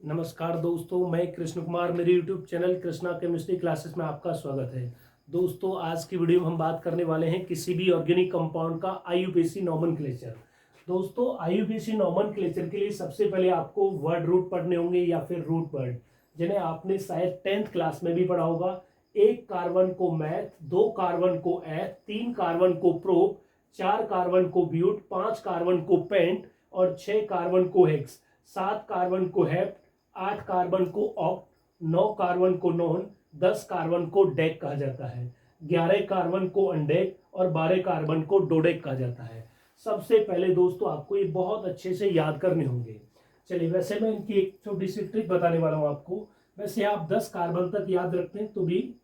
नमस्कार दोस्तों, मैं कृष्ण कुमार। मेरे YouTube channel Krishna chemistry classes में आपका स्वागत है। दोस्तों, आज की वीडियो में हम बात करने वाले हैं किसी भी ऑर्गेनिक कंपाउंड का IUPAC नॉमेनक्लेचर। दोस्तों, IUPAC नॉमेनक्लेचर के लिए सबसे पहले आपको वर्ड रूट पढ़ने होंगे या फिर रूट वर्ड, जिन्हें आपने शायद 10th क्लास में भी पढ़ा होगा। 1 कार्बन को मैथ, 2 कार्बन को एथ, 3 कार्बन को प्रोप, 4 कार्बन को ब्यूट, 5 कार्बन को पेंट और 6 कार्बन को हेक्स, 7 कार्बन को हेप्ट, 8 कार्बन को ऑक्ट, 9 कार्बन को नॉन, 10 कार्बन को डेक कहा जाता है, 11 कार्बन को अनडेक और 12 कार्बन को डोडेक कहा जाता है। सबसे पहले दोस्तों आपको ये बहुत अच्छे से याद करने होंगे। चलिए, वैसे मैं इनकी एक छोटी सी ट्रिक बताने वाला हूँ आपको। वैसे आप 10 कार्बन तक याद रखते हैं तो भी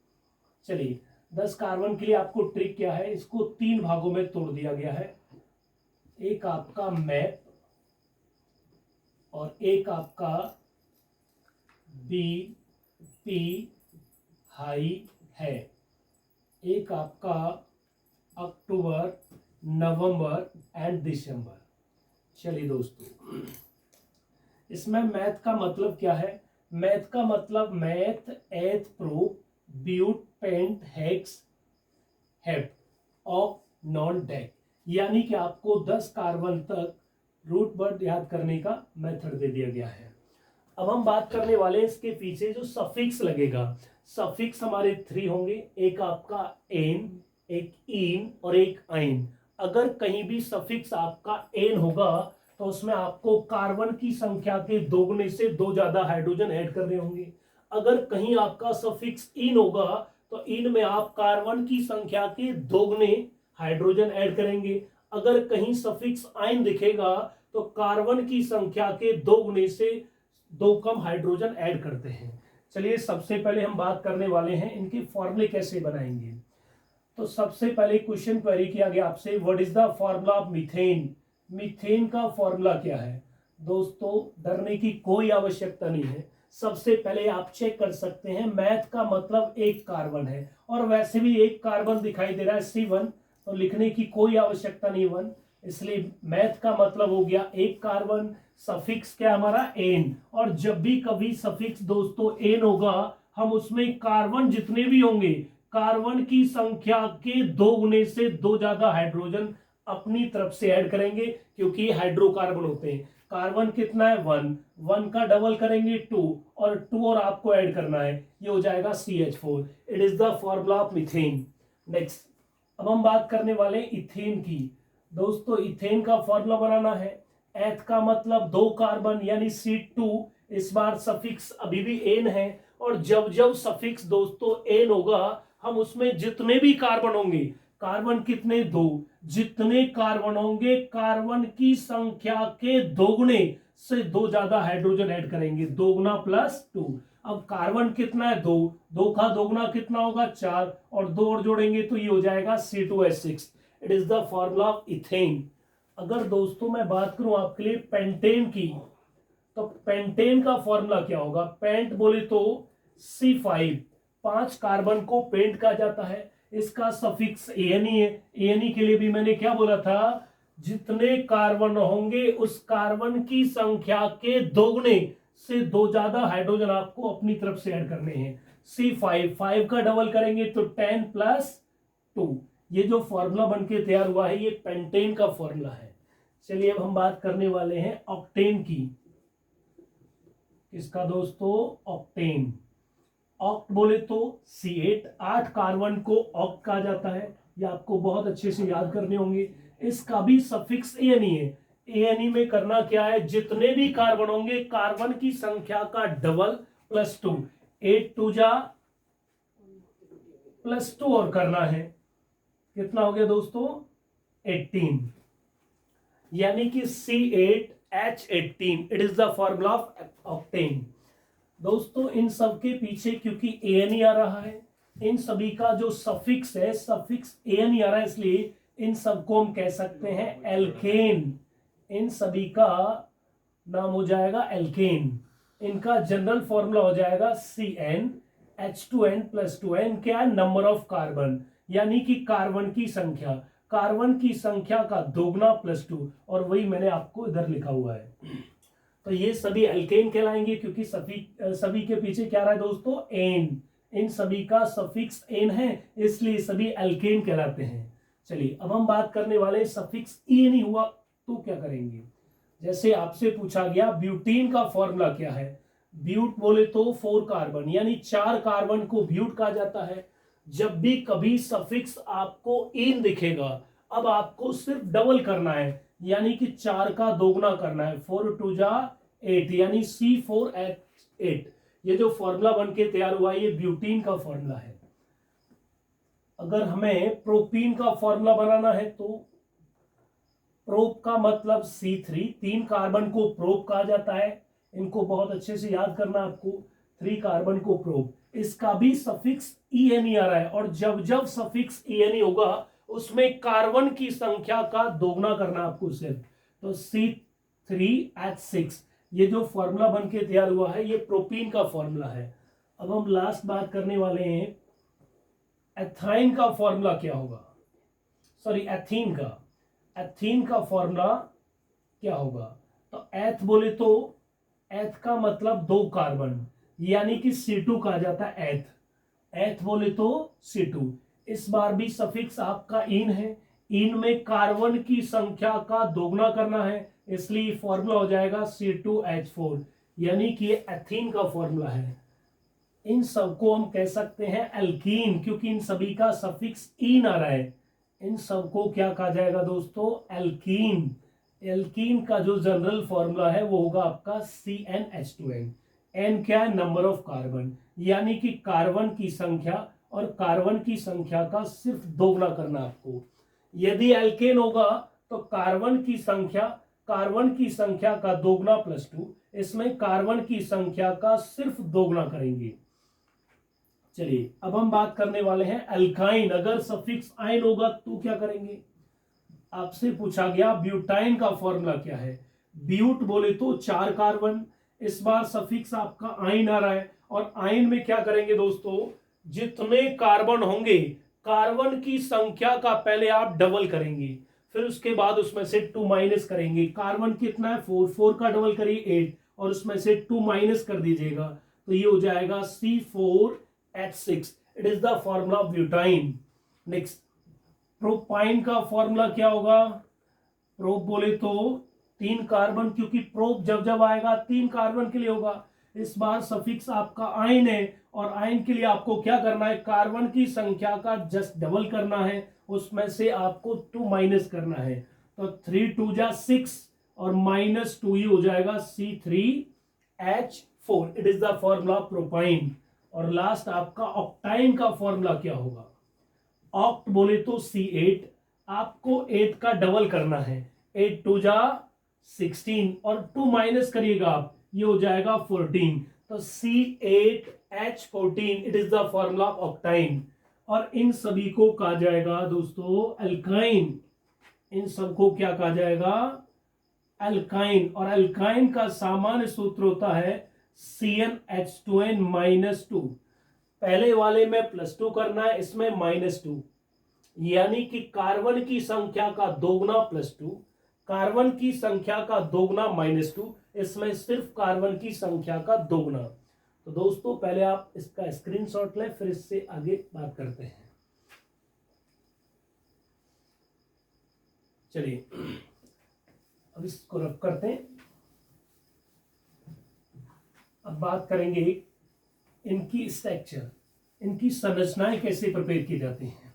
चलिए, 10 कार्बन के लिए आपको ट्रिक क्या है, इसको 3 भागों में तोड़ दिया गया है। एक आपका मैप और एक आपका बी पी हाई है, एक आपका अक्टूबर, नवंबर एंड दिसंबर। चलिए दोस्तों, इसमें मैथ का मतलब क्या है? मैथ का मतलब meth, eth, pro, but, pent, hex, hep, ऑफ, नॉन, डेक। यानी कि आपको 10 कार्बन तक रूट वर्ड याद करने का मेथड दे दिया गया है। अब हम बात करने वाले हैं इसके पीछे जो सफिक्स लगेगा। सफिक्स हमारे 3 होंगे, एक आपका एन, एक इन और एक आइन। अगर कहीं भी सफिक्स आपका एन होगा तो उसमें आपको कार्बन की संख्या के दोगुने से 2 ज्यादा हाइड्रोजन ऐड करने होंगे। अगर कहीं आपका सफिक्स इन होगा तो इन में आप कार्बन की संख्या के दोगुने हाइड्रोजन ऐड करेंगे। अगर कहीं सफिक्स आइन दिखेगा तो कार्बन की संख्या के दोगुने से 2 कम हाइड्रोजन ऐड करते हैं। चलिए, सबसे पहले हम बात करने वाले हैं इनके फॉर्मूले कैसे बनाएंगे। तो सबसे पहले क्वेश्चन क्वेरी किया गया आपसे, what is the formula of methane. Methane का फॉर्मूला क्या है? दोस्तों, डरने की कोई आवश्यकता नहीं है। सबसे पहले आप चेक कर सकते हैं, मैथ का मतलब 1 कार्बन है और वैसे भी 1 कार्बन दिखाई दे रहा है C1, तो लिखने की कोई आवश्यकता नहीं 1, इसलिए मैथ का मतलब हो गया 1 कार्बन। सफिक्स क्या हमारा एन, और जब भी कभी सफिक्स दोस्तों एन होगा हम उसमें कार्बन जितने भी होंगे कार्बन की संख्या के दोगुने से 2 ज्यादा हाइड्रोजन अपनी तरफ से ऐड करेंगे, क्योंकि हाइड्रोकार्बन होते हैं। कार्बन कितना है 1, 1 का डबल करेंगे 2 और 2 और आपको ऐड करना है, ये हो जाएगा CH4। It is the formula of methane. Next, अब हम बात करने वाले इथेन की। दोस्तों, इथेन का फॉर्मूला बनाना है। एथ का मतलब 2 कार्बन यानी C2। इस बार सफिक्स अभी भी एन है और जब जब सफिक्स दोस्तों एन होगा हम उसमें जितने भी कार्बन होंगे, कार्बन कितने 2, जितने कार्बन होंगे कार्बन की संख्या के दोगुने से 2 ज्यादा हाइड्रोजन ऐड करेंगे, दोगुना +2। अब कार्बन कितना है 2, 2 का दोगुना कितना होगा 4 और 2 और जोड़ेंगे तो ये हो जाएगा C2H6। It is the formula of ethane. अगर दोस्तों मैं बात करूं आपके लिए पेंटेन की, तो पेंटेन का फॉर्मूला क्या होगा? पेंट बोले तो C5, 5 कार्बन को पेंट कहा जाता है। इसका सफिक्स एनी है। एनी के लिए भी मैंने क्या बोला था, जितने कार्बन होंगे उस कार्बन की संख्या के दोगुने से 2 ज्यादा हाइड्रोजन आपको अपनी तरफ से ऐड करने हैं। C5, 5 का डबल करेंगे तो 10 + 2। ये जो फॉर्मूला बनके तैयार हुआ है ये पेंटेन का फॉर्मूला है। चलिए, अब हम बात करने वाले हैं ऑक्टेन की। किसका दोस्तों? ऑक्टेन। ऑक्ट बोले तो C8, 8 कार्बन को ऑक्ट कहा जाता है। ये आपको बहुत अच्छे से याद करने होंगे। इसका भी सफिक्स एनी है। एनी में करना क्या है, जितने भी कार्बन होंगे कार्बन की संख्या का डबल +2, 8 2 जा +2 और करना है, कितना हो गया दोस्तों 18, यानी कि C8H18। It is the formula of octane. दोस्तों, इन सब के पीछे क्योंकि एन आ रहा है, इन सभी का जो सफिक्स है सफिक्स एन आ रहा है, इसलिए इन सबको हम कह सकते हैं एल्केन। इन सभी का नाम हो जाएगा एल्केन। इनका जनरल फॉर्मूला हो जाएगा CnH2n+2n। क्या है? नंबर ऑफ कार्बन, यानी कि कार्बन की संख्या, कार्बन की संख्या का दोगुना +2, और वही मैंने आपको इधर लिखा हुआ है। तो ये सभी एल्केन कहलाएंगे, क्योंकि सभी के पीछे क्या रहा है दोस्तों, एन। इन सभी का सफिक्स एन है, इसलिए सभी एल्केन कहलाते हैं। चलिए अब हम बात करने वाले सफिक्स ई नहीं हुआ तो क्या करेंगे। जैसे आपसे पूछा गया ब्यूटीन का फॉर्मूला क्या है। ब्यूट बोले तो 4 कार्बन, यानी 4 कार्बन को ब्यूट कहा जाता है। जब भी कभी सफिक्स आपको इन दिखेगा, अब आपको सिर्फ डबल करना है, यानी कि 4 का दोगुना करना है। 4 2 जा 8, यानी C4H8। ये जो फॉर्मूला बन के तैयार हुआ है, ये ब्यूटीन का फॉर्मूला है। अगर हमें प्रोपीन का फॉर्मूला बनाना है तो प्रोप का मतलब C3, 3 कार्बन को प्रोप कहा जाता है। इनको बहुत अच्छे से याद करना आपको, 3 कार्बन को प्रोप। इसका भी सफिक्स ENE आ रहा है, और जब जब सफिक्स ENE होगा उसमें कार्बन की संख्या का दोगुना करना आपको सिर्फ। तो C3H6, ये जो फॉर्मूला बन के तैयार हुआ है, ये प्रोपीन का फॉर्मूला है। अब हम लास्ट बात करने वाले हैं एथाइन का फॉर्मूला क्या होगा, सॉरी एथीन का। एथीन का फॉर्मूला क्या होगा। तो एथ बोले तो एथ का मतलब 2 कार्बन, यानी कि C2 कहा जाता है एथ। एथ बोले तो C2। इस बार भी सफिक्स आपका इन है, इन में कार्बन की संख्या का दोगुना करना है, इसलिए फॉर्मूला हो जाएगा C2H4, यानी कि ये एथीन का फॉर्मूला है। इन सबको हम कह सकते हैं एल्कीन, क्योंकि इन सभी का सफिक्स इन आ रहा है। इन सबको क्या कहा जाएगा दोस्तों, एल्कीन। एल्कीन का जो जनरल फॉर्मूला है वो होगा आपका CnH2n। एन क्या है, नंबर ऑफ कार्बन, यानी कि कार्बन की संख्या, और कार्बन की संख्या का सिर्फ दोगुना करना आपको। यदि एल्केन होगा तो कार्बन की संख्या का दोगुना +2, इसमें कार्बन की संख्या का सिर्फ दोगुना करेंगे। चलिए अब हम बात करने वाले हैं अल्काइन। अगर सफिक्स आइन होगा तो क्या करेंगे। आपसे पूछा गया ब्यूटाइन का फॉर्मूला क्या है। ब्यूट बोले तो 4 कार्बन, इस बार सफिक्स आपका आइन आ रहा है, और आइन में क्या करेंगे दोस्तों, जितने कार्बन होंगे कार्बन की संख्या का पहले आप डबल करेंगे, फिर उसके बाद उसमें से 2 माइनस करेंगे। कार्बन कितना है 4, 4 का डबल करिए 8, और उसमें से 2 माइनस कर दीजिएगा, तो ये हो जाएगा C4H6। It is the formula of butyne. Next propyne का फॉर्मूला क्या होगा। प्रोप बोले तो 3 कार्बन, क्योंकि प्रोप जब जब आएगा 3 कार्बन के लिए होगा। इस बार सफिक्स आपका आइन है, और आइन के लिए आपको क्या करना है, कार्बन की संख्या का जस्ट डबल करना है, उसमें से आपको 2 माइनस करना है। तो 3 2 जा 6, और -2 ही हो जाएगा C3H4। It is the formula propyne. और लास्ट आपका ऑक्टाइन का फॉर्मूला क्या होगा। ऑक्ट बोले तो C8, आपको 8 का डबल करना है, 8 2 जा 16, और 2 माइनस करिएगा आप, ये हो जाएगा 14। तो C8H14, it is the formula of octyne. और इन सभी को कहा जाएगा दोस्तों अल्काइन। इन सबको क्या कहा जाएगा, अल्काइन। और अल्काइन का सामान्य सूत्र होता है CnH2n-2। पहले वाले में +2 करना है, इसमें -2, यानी कि कार्बन की संख्या का दोगुना +2, कार्बन की संख्या का दोगुना -2, इसमें सिर्फ कार्बन की संख्या का दोगुना। तो दोस्तों पहले आप इसका स्क्रीनशॉट लें, फिर इससे आगे बात करते हैं। चलिए अब इसको रफ करते हैं। अब बात करेंगे इनकी स्ट्रक्चर, इनकी संरचनाएं कैसे प्रिपेयर की जाती हैं।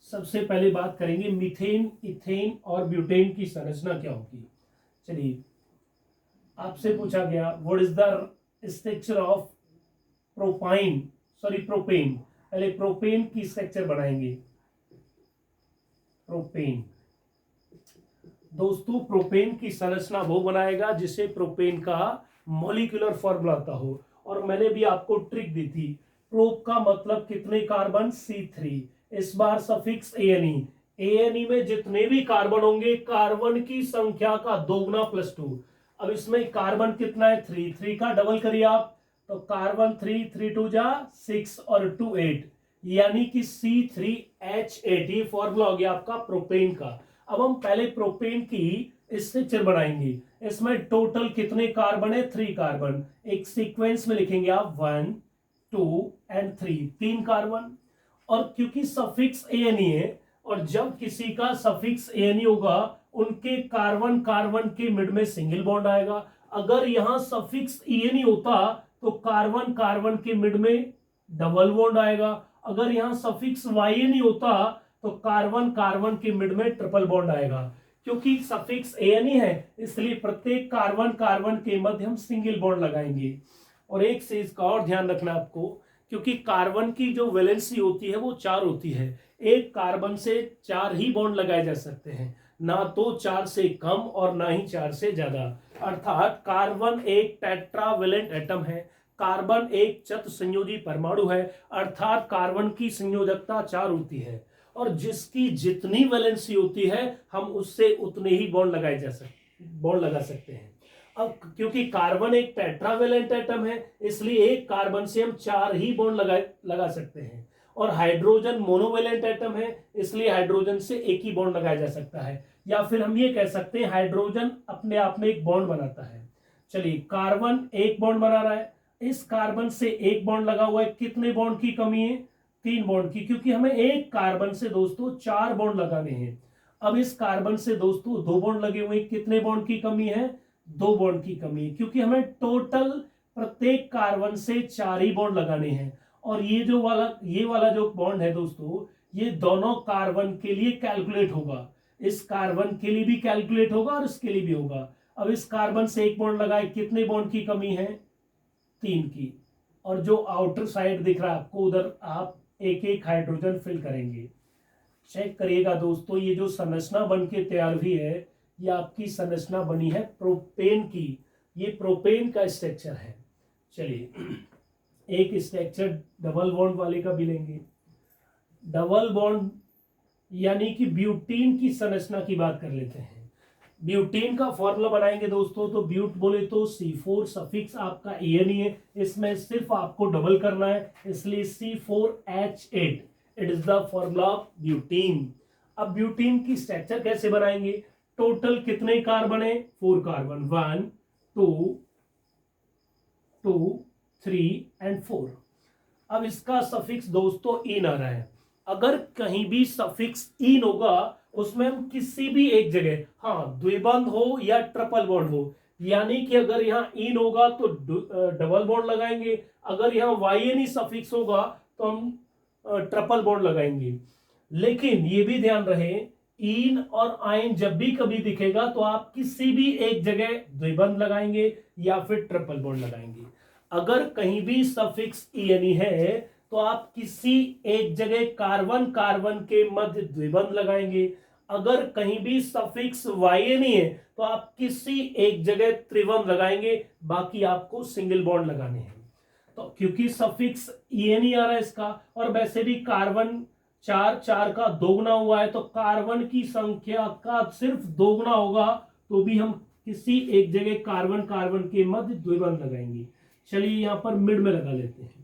सबसे पहले बात करेंगे मीथेन, इथेन और ब्यूटेन की संरचना क्या होगी। चलिए आपसे पूछा गया what is the structure of propane. पहले प्रोपेन की स्ट्रक्चर बनाएंगे। प्रोपेन दोस्तों, प्रोपेन की संरचना वो बनाएगा जिसे प्रोपेन का मॉलिक्यूलर फॉर्मूला आता हो। और मैंने भी आपको ट्रिक दी थी, प्रोप का मतलब कितने कार्बन, C3। इस बार सफिक्स ANE में जितने भी कार्बन होंगे कार्बन की संख्या का दोगुना +2। अब इसमें कार्बन कितना है 3, 3 का डबल करिए आप, तो कार्बन 3, 3 2 जा 6 और 2 8, यानी कि C3H8। ये फॉर्मूला हो गया आपका प्रोपेन का। अब हम पहले प्रोपेन की स्ट्रक्चर बनाएंगे। इसमें टोटल कितने कार्बन है? 3 कार्बन। एक सीक्वेंस में लिखेंगे आप 1 2 एंड 3, 3 कार्बन। और क्योंकि सफिक्स एएनई है, और जब किसी का सफिक्स एएनई होगा उनके कार्बन कार्बन के मिड में सिंगल बॉन्ड आएगा। अगर यहां सफिक्स ईएनई होता तो कार्बन कार्बन के मिड में डबल बॉन्ड आएगा। अगर यहां सफिक्स वाईएनई होता तो कार्बन कार्बन के मिड में ट्रिपल बॉन्ड आएगा। क्योंकि सफिक्स एएनई है इसलिए प्रत्येक कार्बन कार्बन के मध्य हम सिंगल बॉन्ड लगाएंगे। और एक चीज का और ध्यान रखना आपको, क्योंकि कार्बन की जो वैलेंसी होती है वो 4 होती है, एक कार्बन से 4 ही बॉन्ड लगाए जा सकते हैं, ना तो 4 से कम और ना ही 4 से ज्यादा। अर्थात कार्बन एक टेट्रावेलेंट एटम है, कार्बन एक चतुसंयोजी परमाणु है, अर्थात कार्बन की संयोजकता 4 होती है, और जिसकी जितनी वैलेंसी होती है हम उससे उतने ही बॉन्ड लगा सकते हैं। अब क्योंकि कार्बन एक टेट्रावेलेंट एटम है इसलिए एक कार्बन से हम 4 ही बॉन्ड लगा सकते हैं, और हाइड्रोजन मोनोवेलेंट एटम है इसलिए हाइड्रोजन से एक ही बॉन्ड लगाया जा सकता है। या फिर हम ये कह सकते हैं हाइड्रोजन अपने आप में एक बॉन्ड बनाता है। चलिए, कार्बन एक बॉन्ड बना रहा है, इस कार्बन से एक बॉन्ड लगा हुआ है, कितने बॉन्ड की कमी है? 3 बॉन्ड की, क्योंकि हमें एक कार्बन से दोस्तों 4 बॉन्ड लगाने हैं। अब इस कार्बन से दोस्तों 2 बॉन्ड लगे हुए, कितने बॉन्ड की कमी है? 2 बॉन्ड की कमी है, क्योंकि हमें टोटल प्रत्येक कार्बन से 4 ही बॉन्ड लगाने हैं। और ये वाला जो बॉन्ड है दोस्तों, ये दोनों कार्बन के लिए कैलकुलेट होगा, इस कार्बन के लिए भी कैलकुलेट होगा और इसके लिए भी होगा। अब इस कार्बन से एक बॉन्ड लगाए, कितने बॉन्ड की कमी है? 3 की। और जो आउटर साइड दिख रहा है आपको, उधर आप एक एक हाइड्रोजन फिल करेंगे। चेक करिएगा दोस्तों, ये जो संरचना बन के तैयार हुई है ये आपकी संरचना बनी है प्रोपेन की। ये प्रोपेन का स्ट्रक्चर है। चलिए, एक स्ट्रक्चर डबल बॉन्ड वाले का भी लेंगे। डबल बॉन्ड यानी कि ब्यूटीन की संरचना की बात कर लेते हैं। ब्यूटीन का फॉर्मूला बनाएंगे दोस्तों, तो ब्यूट बोले तो C4 सफिक्स आपका एएनई है, इसमें सिर्फ आपको डबल करना है इसलिए C4H8, it is the formula of butene. अब ब्यूटीन की स्ट्रक्चर कैसे बनाएंगे? टोटल कितने कार्बन है? 4 कार्बन, 1 2 2 3 एंड 4। अब इसका सफिक्स दोस्तों इन आ रहा है। अगर कहीं भी सफिक्स इन होगा उसमें हम किसी भी एक जगह, हाँ, द्विबंध हो या ट्रिपल बॉन्ड हो, यानी कि अगर यहाँ इन होगा तो डबल बॉन्ड लगाएंगे, अगर यहाँ वाईएनई सफिक्स होगा तो हम ट्रिपल बॉन्ड लगाएंगे। लेकिन ये भी ध्यान रहे, इन और आयन जब भी कभी दिखेगा तो आप किसी भी एक जगह द्विबंध लगाएंगे या फिर ट्रिपल बॉन्ड लगाएंगे। अगर कहीं भी सफिक्स ईएनई है तो आप किसी एक जगह कार्बन कार्बन के मध्य द्विबंध लगाएंगे। अगर कहीं भी सफिक्स वाईएनई है तो आप किसी एक जगह त्रिबंध लगाएंगे, बाकी आपको सिंगल बॉन्ड लगाने हैं। तो क्योंकि सफिक्स ईएनई आ रहा है इसका, और वैसे भी कार्बन 4 का दोगुना हुआ है, तो कार्बन की संख्या का सिर्फ दोगुना होगा तो भी हम किसी एक जगह कार्बन कार्बन के मध्य द्विबंध लगाएंगे। चलिए, यहां पर मिड में लगा लेते हैं।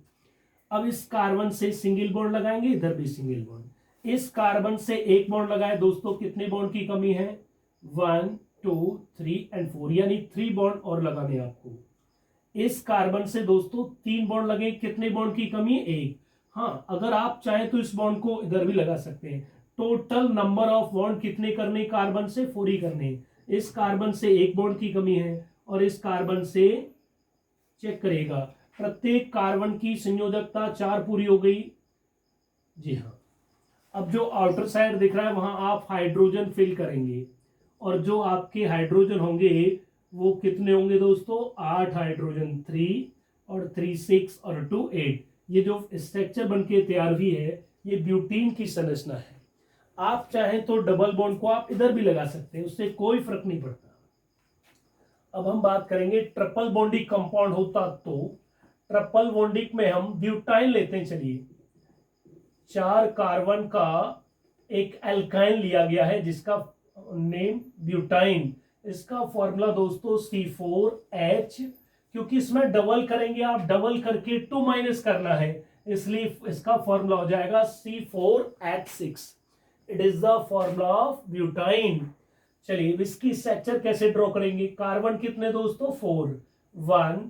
अब इस कार्बन से सिंगल बॉन्ड लगाएंगे, इधर भी सिंगल बॉन्ड। इस कार्बन से एक बॉन्ड लगाए दोस्तों, कितने बॉन्ड की कमी है? 1 2 3 एंड 4, यानी 3 बॉन्ड और लगाने आपको। इस कार्बन से दोस्तों 3 बॉन्ड लगे, कितने बॉन्ड की कमी है? 1। हाँ, अगर आप चाहें तो इस बॉन्ड को इधर भी लगा सकते हैं। टोटल नंबर ऑफ बॉन्ड कितने करने? कार्बन से 4 ही करने। इस कार्बन से एक बॉन्ड की कमी है, और इस कार्बन से चेक करेगा, प्रत्येक कार्बन की संयोजकता 4 पूरी हो गई। जी हाँ। अब जो आउटर साइड दिख रहा है वहां आप हाइड्रोजन फिल करेंगे, और जो आपके हाइड्रोजन होंगे वो कितने होंगे दोस्तों? 8 हाइड्रोजन, 3 और 3 6 और 2 8। ये जो स्ट्रक्चर बनके तैयार हुई है ये ब्यूटीन की संरचना है। आप चाहें तो डबल बॉन्ड को आप इधर भी लगा सकते हैं, उससे कोई फर्क नहीं पड़ता। अब हम बात करेंगे ट्रिपल बॉन्डिक कंपाउंड होता तो ट्रिपल बॉन्डिक में हम ब्यूटाइन लेते हैं। चलिए, 4 कार्बन का एक एल्काइन लिया गया है जिसका नेम ब्यूटाइन। इसका फॉर्मूला दोस्तों C4H, क्योंकि इसमें डबल करेंगे आप, डबल करके 2 माइनस करना है, इसलिए इसका फॉर्मूला हो जाएगा C4H6। It is the formula of butyne. चलिए इसकी स्ट्रक्चर कैसे ड्रॉ करेंगे। कार्बन कितने दोस्तों 4, 1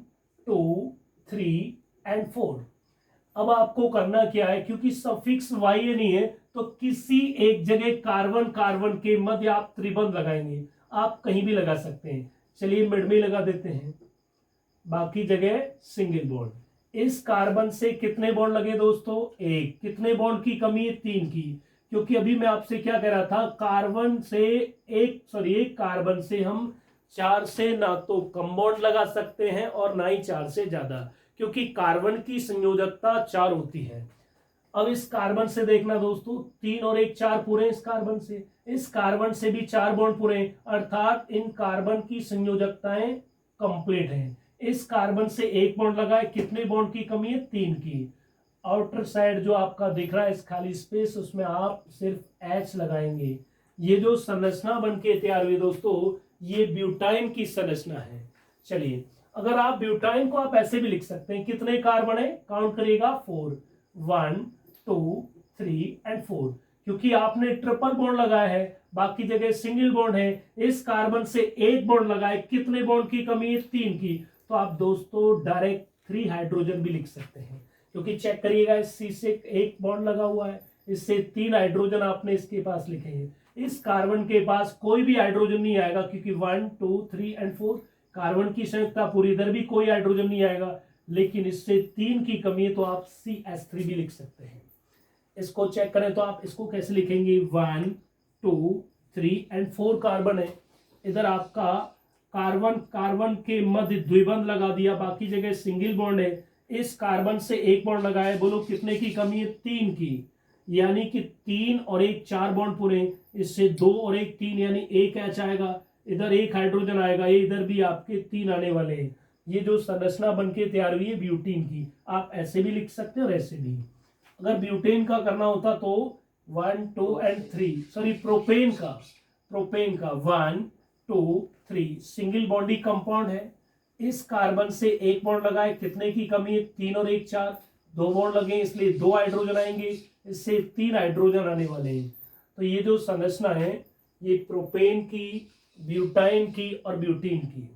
2 3 एंड 4। अब आपको करना क्या है, क्योंकि सफिक्स वाई नहीं है तो किसी एक जगह कार्बन कार्बन के मध्य आप त्रिबंध लगाएंगे। आप कहीं भी लगा सकते हैं, चलिए मिड में लगा देते हैं, बाकी जगह सिंगल बॉन्ड। इस कार्बन से कितने बॉन्ड लगे दोस्तों, एक। कितने बॉन्ड की कमी है, 3 की, क्योंकि अभी मैं आपसे क्या कह रहा था, कार्बन से एक कार्बन से हम 4 से ना तो कम बॉन्ड लगा सकते हैं और ना ही 4 से ज्यादा, क्योंकि कार्बन की संयोजकता 4 होती है। अब इस कार्बन से देखना दोस्तों, 3 और 1 4 पूरे इस कार्बन से, इस कार्बन से भी 4 बॉन्ड पूरे, अर्थात इन कार्बन की संयोजकताएं कंप्लीट हैं। इस कार्बन से 1 बॉन्ड लगा है, कितने बॉन्ड की कमी है, 3 की। आउटर साइड जो आपका दिख रहा है इस खाली स्पेस, उसमें आप सिर्फ H लगाएंगे। ये जो संरचना बन के तैयार हुई दोस्तों, ये ब्यूटाइन की संरचना है। चलिए, अगर आप ब्यूटाइन को आप ऐसे भी लिख सकते हैं, कितने कार्बन है, काउंट करिएगा 4, 1 2 3 एंड 4, क्योंकि आपने ट्रिपल बॉन्ड लगाया है, बाकी जगह सिंगल बॉन्ड है। इस कार्बन से 1 बॉन्ड लगाए, कितने बॉन्ड की कमी है, 3 की। तो आप दोस्तों डायरेक्ट 3 हाइड्रोजन भी लिख सकते हैं, क्योंकि चेक करिएगा इस सी से 1 बॉन्ड लगा हुआ है, इससे 3 हाइड्रोजन आपने इसके पास लिखे हैं। इस कार्बन के पास कोई भी हाइड्रोजन नहीं आएगा, क्योंकि 1 2 3 एंड 4 कार्बन की संयुक्ता पूरी, इधर भी कोई हाइड्रोजन नहीं आएगा, लेकिन इससे 3 की कमी है, तो आप CH3 भी लिख सकते हैं। इसको चेक करें तो आप इसको कैसे लिखेंगे, 1 2 3 एंड 4 कार्बन है, इधर आपका कार्बन कार्बन के मध्य द्विबंध लगा दिया, बाकी जगह सिंगल बॉन्ड है। इस कार्बन से 1 बॉन्ड लगाए, बोलो कितने की कमी है, 3 की, यानी कि 3 और 1 4 बॉन्ड पूरे, इससे 2 और 1 3, यानी 1 H आएगा, इधर 1 हाइड्रोजन आएगा, ये इधर भी आपके 3 आने वाले हैं। ये जो संरचना बनके तैयार हुई है ब्यूटीन की, आप ऐसे भी लिख सकते हैं और ऐसे भी। अगर ब्यूटेन का करना होता तो 1 2 एंड 3, सॉरी प्रोपेन का 1 2 3 सिंगल बॉन्डी कंपाउंड है। इस कार्बन से 1 बॉन्ड लगाए, कितने की कमी है, 3 और 1 4, 2 बॉन्ड लगे, इसलिए 2 हाइड्रोजन आएंगे, इससे 3 हाइड्रोजन आने वाले हैं। तो ये जो संरचना है, ये प्रोपेन की, ब्यूटाइन की और ब्यूटीन की।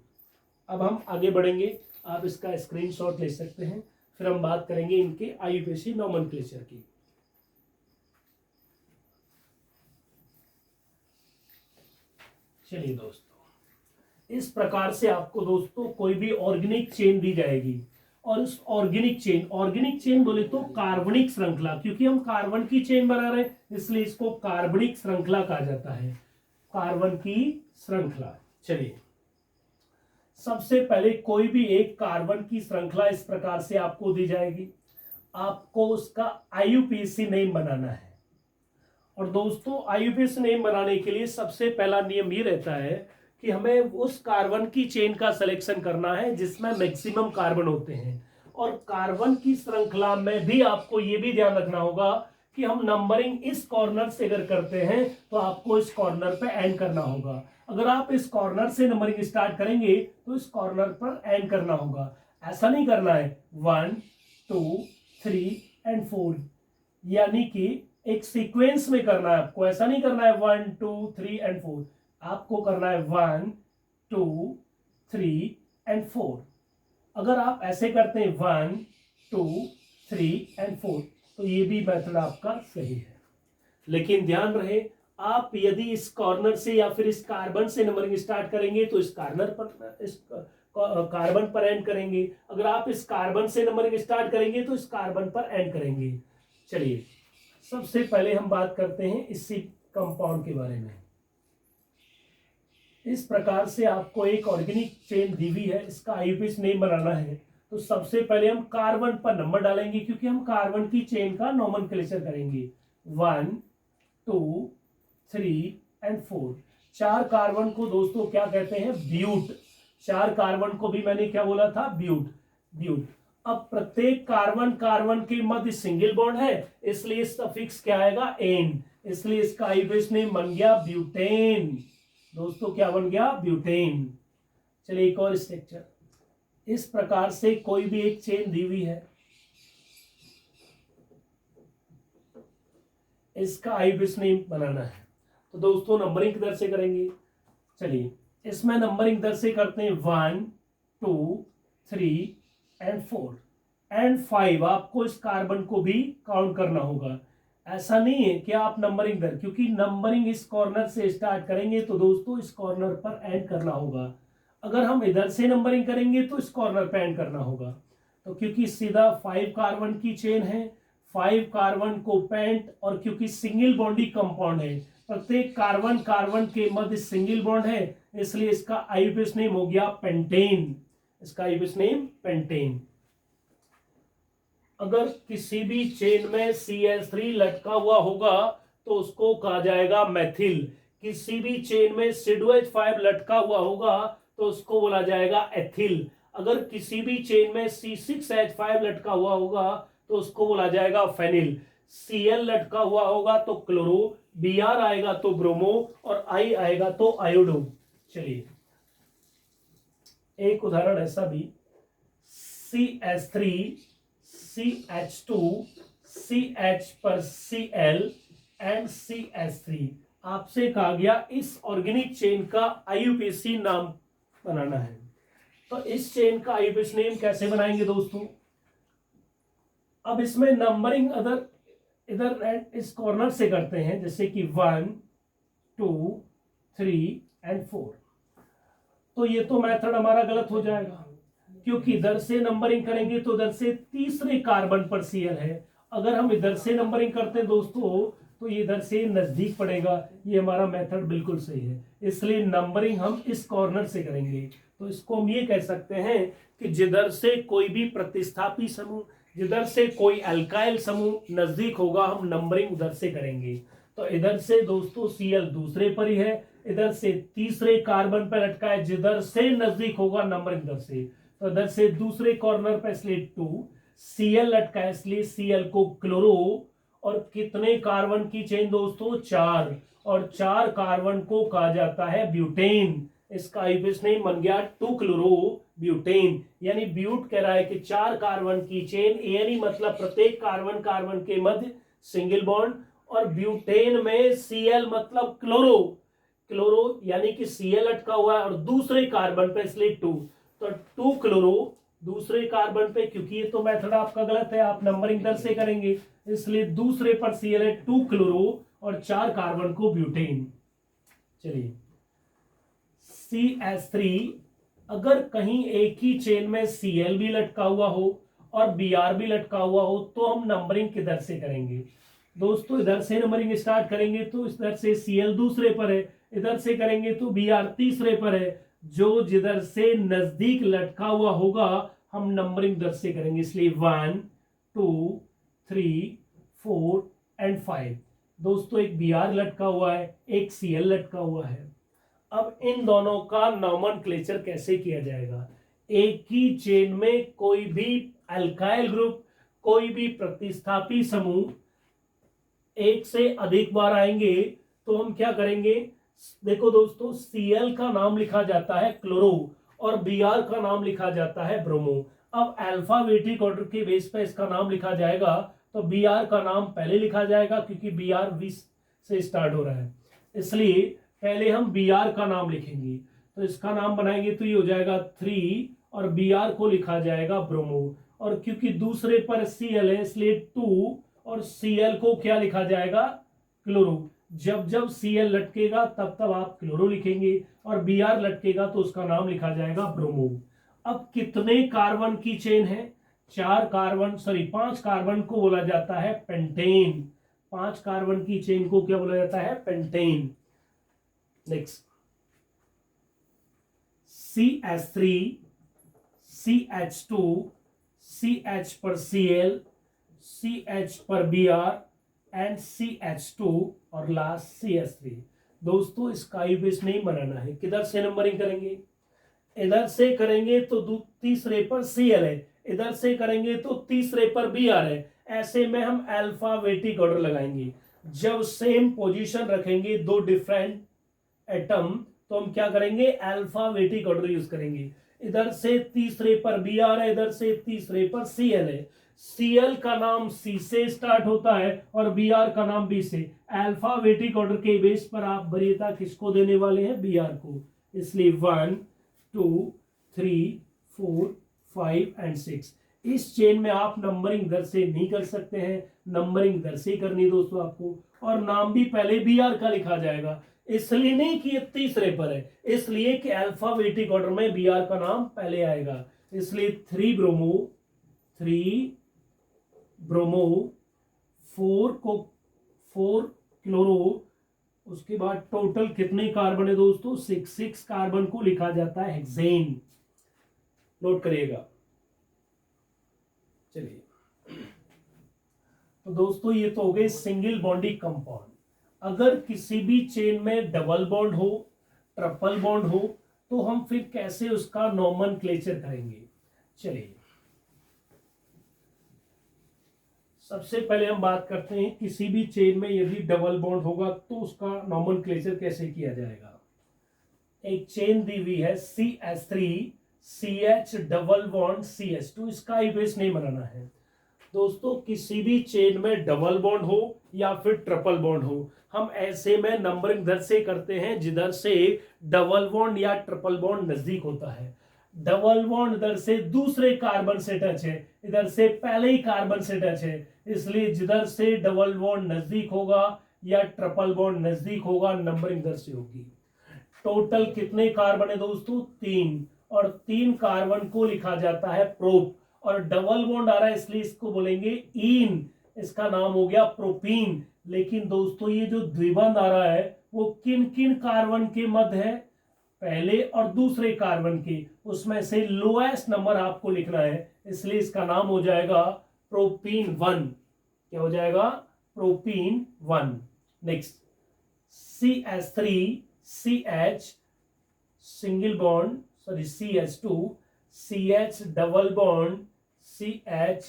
अब हम आगे बढ़ेंगे, आप इसका स्क्रीनशॉट ले सकते हैं, फिर हम बात करेंगे इनके IUPAC नोमेनक्लेचर की। चलिए दोस्तों, इस प्रकार से आपको दोस्तों कोई भी ऑर्गेनिक चेन दी जाएगी, और उस ऑर्गेनिक चेन बोले तो कार्बनिक श्रृंखला, क्योंकि हम कार्बन की चेन बना रहे हैं इसलिए इसको कार्बनिक श्रृंखला कहा जाता है, कार्बन की श्रृंखला। चलिए, सबसे पहले कोई भी एक कार्बन की श्रृंखला इस प्रकार से आपको दी जाएगी, आपको उसका IUPAC नेम बनाना है। और दोस्तों IUPAC नेम बनाने के लिए सबसे पहला नियम ये रहता है कि हमें उस कार्बन की चेन का सिलेक्शन करना है जिसमें मैक्सिमम कार्बन होते हैं। और कार्बन की श्रृंखला में भी आपको ये भी ध्यान रखना होगा कि हम नंबरिंग इस कॉर्नर से अगर करते हैं तो आपको इस कॉर्नर पे एंड करना होगा। अगर आप इस कॉर्नर से नंबरिंग स्टार्ट करेंगे तो इस कॉर्नर पर एंड करना होगा, ऐसा नहीं करना है 1 2 3 एंड 4, यानी कि एक सीक्वेंस में करना है आपको, ऐसा नहीं करना है 1 2 3 एंड 4, आपको करना है 1 2 3 एंड 4। अगर आप ऐसे करते हैं 1 2 3 एंड 4, तो ये भी मेथड आपका सही है। लेकिन ध्यान रहे, आप यदि इस कॉर्नर से या फिर इस कार्बन से नंबरिंग स्टार्ट करेंगे तो इस कार्नर पर, इस कार्बन पर एंड करेंगे। अगर आप इस कार्बन से नंबरिंग स्टार्ट करेंगे तो इस कार्बन पर एंड करेंगे। चलिए, सबसे पहले हम बात करते हैं इसी कंपाउंड के बारे में। इस प्रकार से आपको एक ऑर्गेनिक चेन दी हुई है, इसका IUPAC नेम बनाना है। तो सबसे पहले हम कार्बन पर नंबर डालेंगे, क्योंकि हम कार्बन की चेन का नोमेनक्लेचर करेंगे। 1 2 3 एंड 4। 4 कार्बन को दोस्तों क्या कहते हैं, ब्यूट। 4 कार्बन को भी मैंने क्या बोला था, ब्यूट। अब प्रत्येक कार्बन के मध्य सिंगल बॉन्ड है, इसलिए सफिक्स क्या आएगा, एन, इसलिए इसका IUPAC नेम बन गया ब्यूटेन। दोस्तों क्या बन गया, ब्यूटेन। चलिए एक और स्ट्रक्चर, इस प्रकार से कोई भी एक चेन दी हुई है, इसका IUPAC नेम बनाना है। तो दोस्तों नंबरिंग किधर से करेंगे, चलिए इसमें नंबरिंग इधर से करते हैं 1 2 3 एंड 4 एंड 5। आपको इस कार्बन को भी काउंट करना होगा। ऐसा नहीं है कि आप नंबरिंग इधर, क्योंकि नंबरिंग इस कॉर्नर से स्टार्ट करेंगे तो दोस्तों इस कॉर्नर पर एंड करना होगा। अगर हम इधर से नंबरिंग करेंगे तो इस कॉर्नर पर एंड करना होगा। तो क्योंकि सीधा 5 कार्बन की चेन है, 5 कार्बन को पेंट, और क्योंकि सिंगल बॉन्डी कंपाउंड है, प्रत्येक कार्बन कार्बन के मध्य सिंगल बॉन्ड है, इसलिए इसका आईयूपीएस नेम हो गया पेंटेन। इसका आईयूपीएस नेम पेंटेन। अगर किसी भी चेन में CH3 लटका हुआ होगा तो उसको कहा जाएगा मेथिल। किसी भी चेन में C2H5 लटका हुआ होगा तो उसको बोला जाएगा एथिल। अगर किसी भी चेन में C6H5 लटका हुआ होगा तो उसको बोला जाएगा फेनिल। Cl लटका हुआ होगा तो क्लोरो, Br आएगा तो ब्रोमो, और I आएगा तो आयोडो। चलिए एक उदाहरण ऐसा भी, CH3 CH2 CH पर Cl एंड CH3। आपसे कहा गया इस ऑर्गेनिक चेन का आईयूपीएसी नाम बनाना है। तो इस चेन का आईयूपीएसी नेम कैसे बनाएंगे दोस्तों? अब इसमें नंबरिंग इधर इस कॉर्नर से करते हैं, जैसे कि 1 2 3 एंड 4। तो ये तो मेथड हमारा गलत हो जाएगा, क्योंकि इधर से नंबरिंग करेंगे तो इधर से तीसरे कार्बन पर Cl है। अगर हम इधर से नंबरिंग करते हैं दोस्तों तो ये इधर से नजदीक पड़ेगा। ये हमारा मेथड बिल्कुल सही है, इसलिए नंबरिंग हम इस कॉर्नर से करेंगे। तो इसको हम ये कह सकते हैं कि जिधर से कोई भी प्रतिस्थापी समूह, जिधर से कोई अल्काइल समूह नजदीक होगा, हम नंबरिंग उधर से करेंगे। तो इधर से दोस्तों Cl दूसरे पर ही है, इधर से तीसरे कार्बन पर लटका है, जिधर से नजदीक होगा नंबरिंग इधर से। तो इधर से दूसरे कॉर्नर पर इसलिए 2, Cl लटका है इसलिए Cl को क्लोरो, और कितने कार्बन की चेन दोस्तों? 4, और 4 कार्बन को कहा जाता है ब्यूटेन। इसका आईयूपीएस नेम बन गया 2 क्लोरो ब्यूटेन। यानी ब्यूट कह रहा है कि 4 कार्बन की चेन, यानी मतलब प्रत्येक कार्बन कार्बन के मध्य सिंगल बॉन्ड, और ब्यूटेन में Cl मतलब क्लोरो, क्लोरो यानी कि Cl लटका हुआ है और दूसरे कार्बन पे इसलिए 2। तो 2 क्लोरो दूसरे कार्बन पे, क्योंकि ये तो मेथड आपका गलत है, आप नंबरिंग इधर से करेंगे, इसलिए दूसरे पर Cl है 2 क्लोरो और 4 कार्बन को ब्यूटेन। चलिए CH3, अगर कहीं एक ही चेन में Cl भी लटका हुआ हो और Br भी लटका हुआ हो तो हम नंबरिंग किधर से करेंगे दोस्तों? इधर से नंबरिंग स्टार्ट करेंगे तो इधर से Cl दूसरे पर है, इधर से करेंगे तो Br तीसरे पर है। जो जिधर से नजदीक लटका हुआ होगा हम नंबरिंग इधर से करेंगे, इसलिए 1 2 3 4 एंड 5। दोस्तों एक Br लटका हुआ है, एक Cl लटका हुआ है। अब इन दोनों का नॉमेनक्लेचर कैसे किया जाएगा? एक ही चेन में कोई भी अल्काइल ग्रुप, कोई भी प्रतिस्थापी समूह एक से अधिक बार आएंगे तो हम क्या करेंगे? देखो दोस्तों, Cl का नाम लिखा जाता है क्लोरो और Br का नाम लिखा जाता है ब्रोमो। अब अल्फाबेटिक ऑर्डर के बेस पर इसका नाम लिखा जाएगा, तो Br का नाम पहले लिखा जाएगा क्योंकि Br 20 से स्टार्ट हो रहा है, इसलिए पहले हम Br का नाम लिखेंगे। तो इसका नाम बनाएंगे तो ये हो जाएगा 3, और Br को लिखा जाएगा ब्रोमो, और क्योंकि दूसरे पर Cl है इसलिए 2, और Cl को क्या लिखा जाएगा? क्लोरो। जब जब Cl लटकेगा तब तब आप क्लोरो लिखेंगे, और Br लटकेगा तो उसका नाम लिखा जाएगा ब्रोमो। अब कितने कार्बन की चेन है? 5 कार्बन को बोला जाता है पेंटेन। 5 कार्बन की चेन को क्या बोला जाता है? Pentane. Next, CH3 CH2 CH पर Cl, CH पर Br एंड CH2 और लास्ट CH3। दोस्तों इसका आईयूपीएस नहीं बनाना है। किधर से नंबरिंग करेंगे? इधर से करेंगे तो तीसरे पर Cl है, इधर से करेंगे तो तीसरे पर Br है। ऐसे में हम अल्फाबेटिक ऑर्डर लगाएंगे। जब सेम पोजीशन रखेंगे दो डिफरेंट एटम तो हम क्या करेंगे? अल्फाबेटिक ऑर्डर यूज करेंगे। इधर से तीसरे पर Br है, इधर से तीसरे पर Cl है। Cl का नाम C से स्टार्ट होता है और Br का नाम B से। अल्फाबेटिक ऑर्डर के बेस पर आप वरीयता किसको देने वाले हैं? Br को। इसलिए 1 2 3 4 5 एंड 6। इस चेन में आप नंबरिंग इधर से नहीं कर सकते हैं, नंबरिंग इधर से करनी दोस्तों आपको। और नाम भी पहले Br का लिखा जाएगा, इसलिए नहीं कि ये तीसरे पर है, इसलिए कि अल्फाबेटिक ऑर्डर में Br का नाम पहले आएगा। इसलिए 3 ब्रोमो 4 क्लोरो, उसके बाद टोटल कितने कार्बन है दोस्तों? 6 कार्बन को लिखा जाता है हेक्सेन। नोट करिएगा। चलिए, तो दोस्तों ये तो हो गए सिंगल बॉन्डिंग कंपाउंड। अगर किसी भी चेन में डबल बॉन्ड हो, ट्रिपल बॉन्ड हो, तो हम फिर कैसे उसका नोमेनक्लेचर करेंगे? चलिए, सबसे पहले हम बात करते हैं किसी भी चेन में यदि डबल बॉन्ड होगा तो उसका नोमेनक्लेचर कैसे किया जाएगा। एक चेन दी हुई है CH3 CH double bond CH2, इसका ही बेस नहीं बनाना है दोस्तों। किसी भी चेन में डबल बॉन्ड हो या फिर ट्रिपल बॉन्ड हो, हम ऐसे में नंबरिंग इधर से करते हैं जिधर से डबल बॉन्ड या ट्रिपल बॉन्ड नजदीक होता है। डबल बॉन्ड इधर से दूसरे कार्बन से टच है, इधर से पहले ही कार्बन से टच है, इसलिए जिधर से डबल बॉन्ड नजदीक होगा या ट्रिपल बॉन्ड नजदीक होगा, नंबरिंग इधर से होगी। टोटल कितने कार्बन है दोस्तों? 3, और 3 कार्बन को लिखा जाता है प्रोप। और डबल बॉन्ड आ रहा है इसलिए इसको बोलेंगे इन, इसका नाम हो गया प्रोपीन। लेकिन दोस्तों ये जो द्विबंध आ रहा है वो किन किन कार्बन के मध्य है? पहले और दूसरे कार्बन के, उसमें से लोएस्ट नंबर आपको लिखना है, इसलिए इसका नाम हो जाएगा प्रोपीन 1। क्या हो जाएगा? Propene 1। Next CH3 CH single bond, sorry CH2 CH double bond CH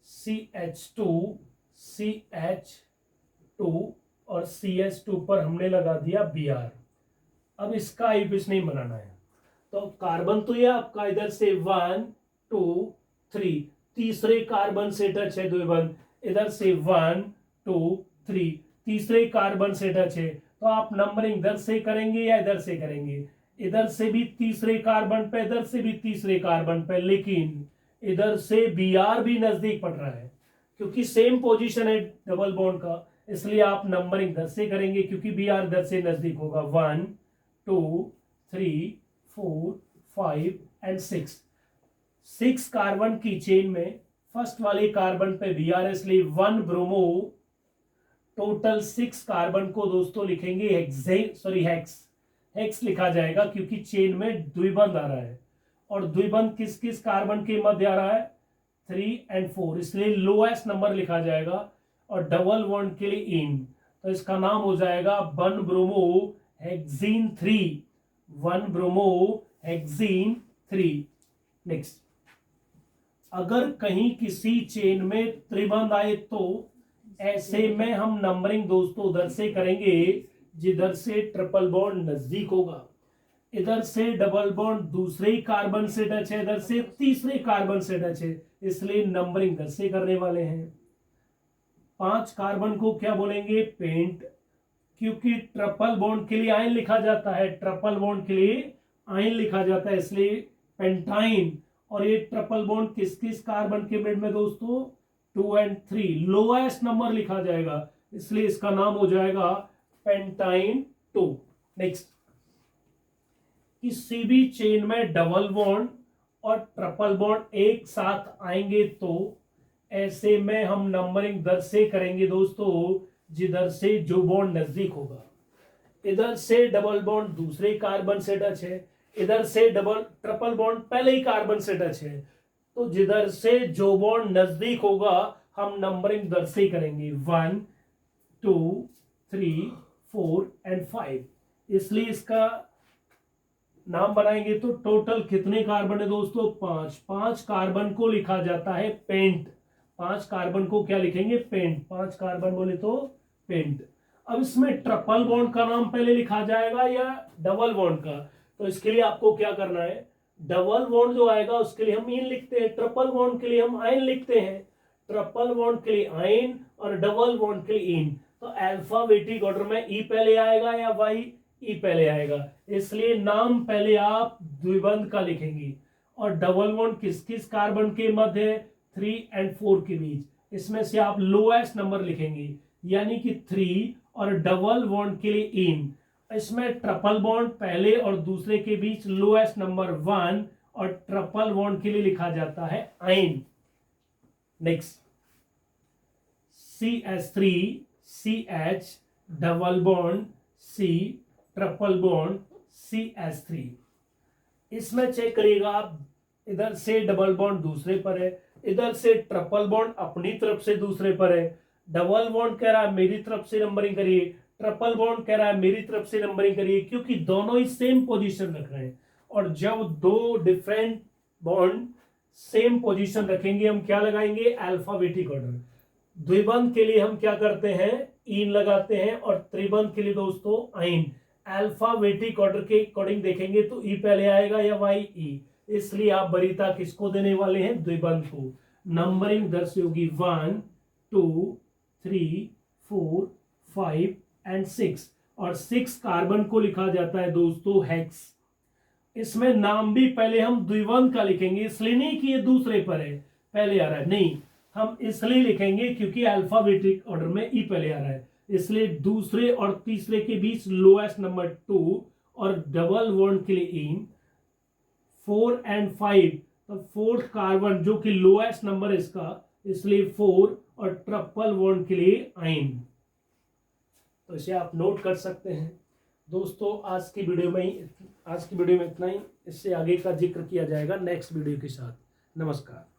CH2 CH2 और CH2 पर हमने लगा दिया Br। अब इसका आईपीएस नहीं बनाना है, तो कार्बन तो ये आपका इधर से 1 2 3, तीसरे कार्बन से टच है द्विबंध, इधर से 1 2 3, तीसरे कार्बन से टच है, तो आप नंबरिंग इधर से करेंगे या इधर से करेंगे? इधर से भी तीसरे कार्बन पे, इधर से भी तीसरे कार्बन पे, लेकिन इधर से Br भी नजदीक पड़ रहा है क्योंकि सेम पोजीशन है डबल बॉन्ड का, इसलिए आप नंबरिंग इधर से करेंगे क्योंकि Br इधर से नजदीक होगा। 1 2 3 4 5 एंड 6 कार्बन की चेन में फर्स्ट वाले कार्बन पे Br है, इसलिए 1 ब्रोमो, टोटल 6 कार्बन को दोस्तों लिखेंगे हेक्स लिखा जाएगा क्योंकि चेन में द्विबंध आ रहा है। और द्विबंध किस किस कार्बन के मध्य आ रहा है? 3 और 4, इसलिए लोएस्ट नंबर लिखा जाएगा। और डबल बॉन्ड के लिए इन, तो इसका नाम हो जाएगा 1 bromo hexene 3, 1 bromo hexene 3। Next, अगर कहीं किसी चेन में त्रिबंध आए तो ऐसे में हम नंबरिंग दोस्तों उधर से करेंगे जिधर से ट्रिपल बॉन्ड नजदीक होगा। इधर से डबल बॉन्ड दूसरे कार्बन से टच है, इधर से तीसरे कार्बन से टच है, इसलिए नंबरिंग इधर से करने वाले हैं। 5 कार्बन को क्या बोलेंगे? पेंट, क्योंकि ट्रिपल बॉन्ड के लिए आयन लिखा जाता है, ट्रिपल बॉन्ड के लिए आयन लिखा जाता है, इसलिए पेंटाइन। और ये ट्रिपल बॉन्ड किस किस कार्बन के मिड में दोस्तों? 2 और 3, लोएस्ट नंबर लिखा जाएगा, इसलिए इसका नाम हो जाएगा पेंटाइन 2। नेक्स्ट, किसी भी चेन में डबल बॉन्ड और ट्रिपल बॉन्ड एक साथ आएंगे तो ऐसे में हम नंबरिंग इधर से करेंगे दोस्तों जिधर से जो बॉन्ड नजदीक होगा। इधर से डबल बॉन्ड दूसरे कार्बन से टच है, इधर से ट्रिपल बॉन्ड पहले ही कार्बन से टच है, तो जिधर से जो बॉन्ड नजदीक होगा हम नंबरिंग इधर से करेंगे 1 2 3 4 एंड 5, इसलिए इसका नाम बनाएंगे तो टोटल कितने कार्बन है दोस्तों? 5 कार्बन को लिखा जाता है पेंट। 5 कार्बन को क्या लिखेंगे? पेंट। 5 कार्बन बोले तो पेंट। अब इसमें ट्रिपल बॉन्ड का नाम पहले लिखा जाएगा या डबल बॉन्ड का? तो इसके लिए आपको क्या करना है? डबल बॉन्ड जो आएगा उसके लिए हम इन लिखते हैं, ट्रिपल बॉन्ड के लिए हम आइन लिखते हैं, ट्रिपल बॉन्ड के लिए आइन और डबल बॉन्ड के लिए इन। तो अल्फाबेटिक ऑर्डर में ई पहले आएगा या वाई, ई पहले आएगा, इसलिए नाम पहले आप द्विबंध का लिखेंगे। और डबल बॉन्ड किस किस कार्बन के मध्य है, 3 और 4 के बीच, इसमें से आप लोएस्ट नंबर लिखेंगे, यानी कि 3, और डबल बॉन्ड के लिए इन, इसमें ट्रिपल बॉन्ड पहले और दूसरे के बीच लोएस्ट नंबर 1, और ट्रिपल बॉन्ड के लिए लिखा जाता है आइन। Next CH3 CH double bond C triple bond CH3, इसमें चेक करिएगा आप, इधर से डबल बॉन्ड दूसरे पर है, इधर से ट्रिपल बॉन्ड अपनी तरफ से दूसरे पर है। डबल बॉन्ड कह रहा है मेरी तरफ से नंबरिंग करिए, ट्रिपल बॉन्ड कह रहा है मेरी तरफ से नंबरिंग करिए, क्योंकि दोनों ही सेम पोजीशन रख रहे हैं। और जब दो डिफरेंट बॉन्ड सेम पोजीशन रखेंगे हम क्या लगाएंगे, अल्फाबेटिक ऑर्डर। द्विबंध के लिए हम क्या करते हैं, इन लगाते हैं, और त्रिबंध के लिए दोस्तों आइन। अल्फाबेटिक ऑर्डर के अकॉर्डिंग देखेंगे तो ई पहले आएगा या वाई, ई, इसलिए आप वरीयता किसको देने वाले हैं, द्विबंध को। नंबरिंग इधर से होगी 1 2 3 4 5 एंड 6, और 6 कार्बन को लिखा जाता है दोस्तों हेक्स। इसमें नाम भी पहले हम द्विबंध का लिखेंगे, इसलिए नहीं कि ये दूसरे पर है पहले आ रहा है, नहीं, हम इसलिए लिखेंगे क्योंकि अल्फाबेटिक ऑर्डर में ई पहले आ रहा है, इसलिए दूसरे और तीसरे के बीच लोएस्ट नंबर 2, और डबल बॉन्ड के लिए इन 4 और 5, तो फोर्थ कार्बन जो कि लोएस्ट नंबर इसका, इसलिए 4, और ट्रिपल बॉन्ड के लिए आइन। तो इसे आप नोट कर सकते हैं दोस्तों। आज की वीडियो में इतना ही, इससे आगे का जिक्र किया जाएगा नेक्स्ट वीडियो के साथ। नमस्कार।